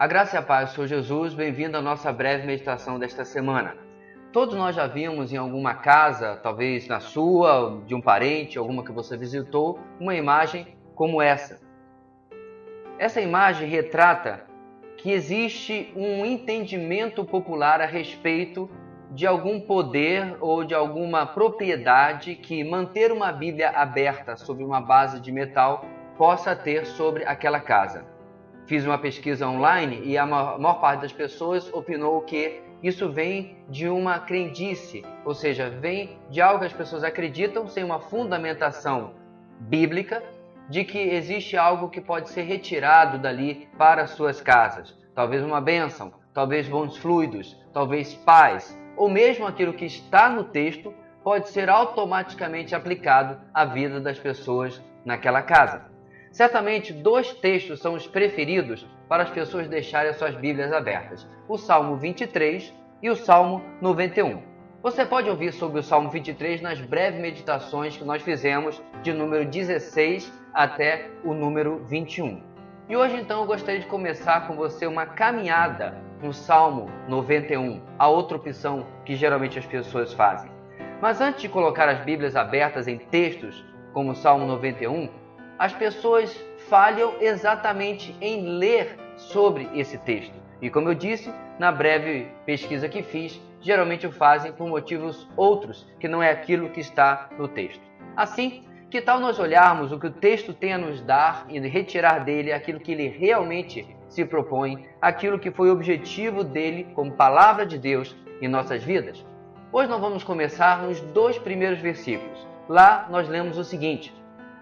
A graça e a paz, eu sou Jesus, bem-vindo à nossa breve meditação desta semana. Todos nós já vimos em alguma casa, talvez na sua, de um parente, alguma que você visitou, uma imagem como essa. Essa imagem retrata que existe um entendimento popular a respeito de algum poder ou de alguma propriedade que manter uma Bíblia aberta sobre uma base de metal possa ter sobre aquela casa. Fiz uma pesquisa online e a maior parte das pessoas opinou que isso vem de uma crendice, ou seja, vem de algo que as pessoas acreditam sem uma fundamentação bíblica de que existe algo que pode ser retirado dali para suas casas. Talvez uma bênção, talvez bons fluidos, talvez paz, ou mesmo aquilo que está no texto pode ser automaticamente aplicado à vida das pessoas naquela casa. Certamente, dois textos são os preferidos para as pessoas deixarem as suas Bíblias abertas: o Salmo 23 e o Salmo 91. Você pode ouvir sobre o Salmo 23 nas breves meditações que nós fizemos de número 16 até o número 21. E hoje, então, eu gostaria de começar com você uma caminhada no Salmo 91, a outra opção que geralmente as pessoas fazem. Mas antes de colocar as Bíblias abertas em textos como o Salmo 91, as pessoas falham exatamente em ler sobre esse texto. E como eu disse, na breve pesquisa que fiz, geralmente o fazem por motivos outros, que não é aquilo que está no texto. Assim, que tal nós olharmos o que o texto tem a nos dar e retirar dele aquilo que ele realmente se propõe, aquilo que foi o objetivo dele como palavra de Deus em nossas vidas? Hoje nós vamos começar nos 2 primeiros versículos. Lá nós lemos o seguinte: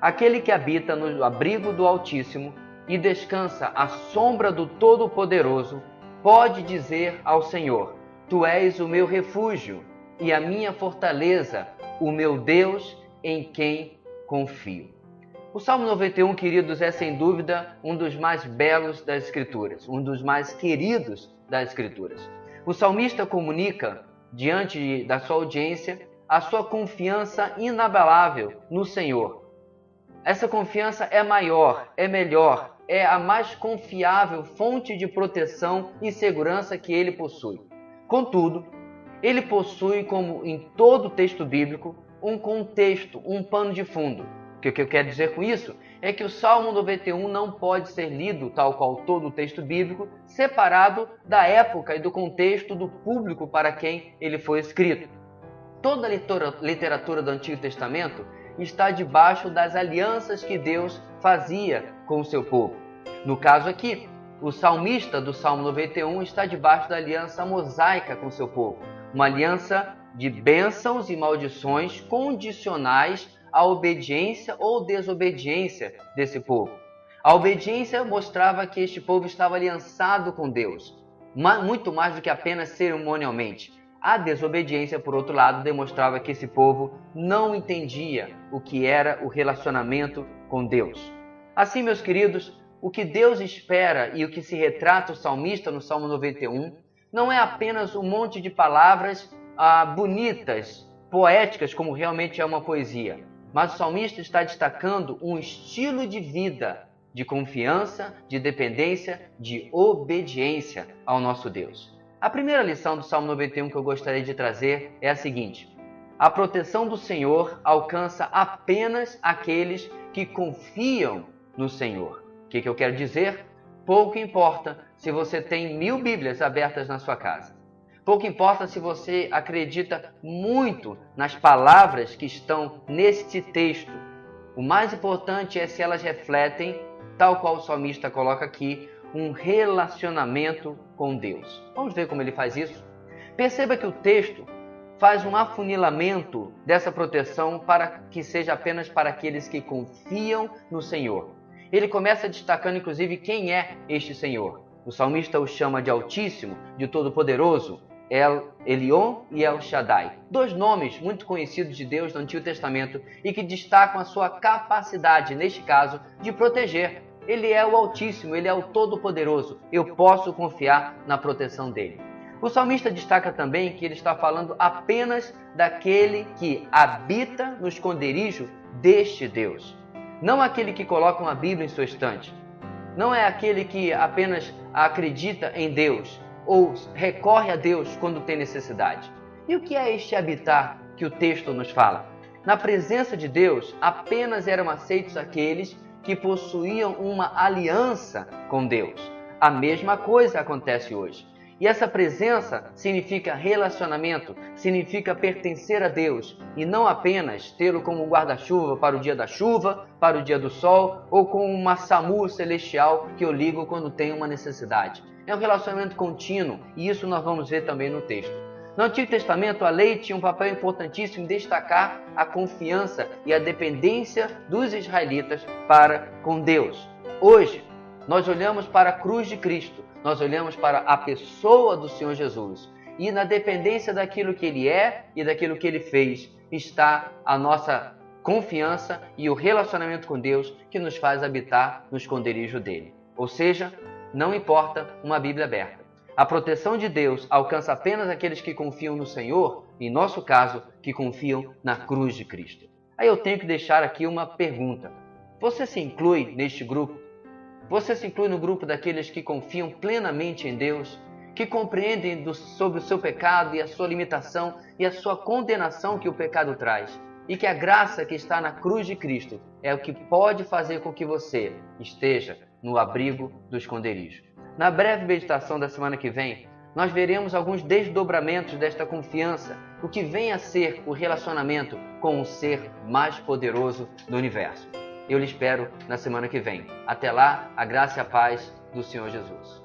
aquele que habita no abrigo do Altíssimo e descansa à sombra do Todo-Poderoso, pode dizer ao Senhor: Tu és o meu refúgio e a minha fortaleza, o meu Deus em quem confio. O Salmo 91, queridos, é sem dúvida um dos mais belos das Escrituras, um dos mais queridos das Escrituras. O salmista comunica, diante da sua audiência, a sua confiança inabalável no Senhor. Essa confiança é maior, é melhor, é a mais confiável fonte de proteção e segurança que ele possui. Contudo, ele possui, como em todo texto bíblico, um contexto, um pano de fundo. O que eu quero dizer com isso é que o Salmo 91 não pode ser lido, tal qual todo o texto bíblico, separado da época e do contexto do público para quem ele foi escrito. Toda a literatura do Antigo Testamento está debaixo das alianças que Deus fazia com o seu povo. No caso aqui, o salmista do Salmo 91 está debaixo da aliança mosaica com o seu povo, uma aliança de bênçãos e maldições condicionais à obediência ou desobediência desse povo. A obediência mostrava que este povo estava aliançado com Deus, muito mais do que apenas cerimonialmente. A desobediência, por outro lado, demonstrava que esse povo não entendia o que era o relacionamento com Deus. Assim, meus queridos, o que Deus espera e o que se retrata o salmista no Salmo 91 não é apenas um monte de palavras bonitas, poéticas, como realmente é uma poesia, mas o salmista está destacando um estilo de vida, de confiança, de dependência, de obediência ao nosso Deus. A primeira lição do Salmo 91 que eu gostaria de trazer é a seguinte: a proteção do Senhor alcança apenas aqueles que confiam no Senhor. O que eu quero dizer? Pouco importa se você tem 1000 Bíblias abertas na sua casa. Pouco importa se você acredita muito nas palavras que estão neste texto. O mais importante é se elas refletem, tal qual o salmista coloca aqui, um relacionamento com Deus. Vamos ver como ele faz isso? Perceba que o texto faz um afunilamento dessa proteção para que seja apenas para aqueles que confiam no Senhor. Ele começa destacando, inclusive, quem é este Senhor. O salmista o chama de Altíssimo, de Todo-Poderoso, El Elyon e El Shaddai. 2 nomes muito conhecidos de Deus no Antigo Testamento e que destacam a sua capacidade, neste caso, de proteger. Ele é o Altíssimo, ele é o Todo-Poderoso. Eu posso confiar na proteção dele. O salmista destaca também que ele está falando apenas daquele que habita no esconderijo deste Deus. Não aquele que coloca uma Bíblia em sua estante. não é aquele que apenas acredita em Deus ou recorre a Deus quando tem necessidade. E o que é este habitar que o texto nos fala? Na presença de Deus, apenas eram aceitos aqueles que possuíam uma aliança com Deus. A mesma coisa acontece hoje. E essa presença significa relacionamento, significa pertencer a Deus e não apenas tê-lo como um guarda-chuva para o dia da chuva, para o dia do sol ou como uma SAMU celestial que eu ligo quando tenho uma necessidade. É um relacionamento contínuo e isso nós vamos ver também no texto. No Antigo Testamento, a lei tinha um papel importantíssimo em destacar a confiança e a dependência dos israelitas para com Deus. Hoje, nós olhamos para a cruz de Cristo, nós olhamos para a pessoa do Senhor Jesus. E na dependência daquilo que Ele é e daquilo que Ele fez, está a nossa confiança e o relacionamento com Deus que nos faz habitar no esconderijo dEle. Ou seja, não importa uma Bíblia aberta. A proteção de Deus alcança apenas aqueles que confiam no Senhor, em nosso caso, que confiam na cruz de Cristo. Aí eu tenho que deixar aqui uma pergunta. Você se inclui neste grupo? Você se inclui no grupo daqueles que confiam plenamente em Deus, que compreendem sobre o seu pecado e a sua limitação e a sua condenação que o pecado traz, e que a graça que está na cruz de Cristo é o que pode fazer com que você esteja no abrigo do esconderijo. Na breve meditação da semana que vem, nós veremos alguns desdobramentos desta confiança, o que vem a ser o relacionamento com o ser mais poderoso do universo. Eu lhe espero na semana que vem. Até lá, a graça e a paz do Senhor Jesus.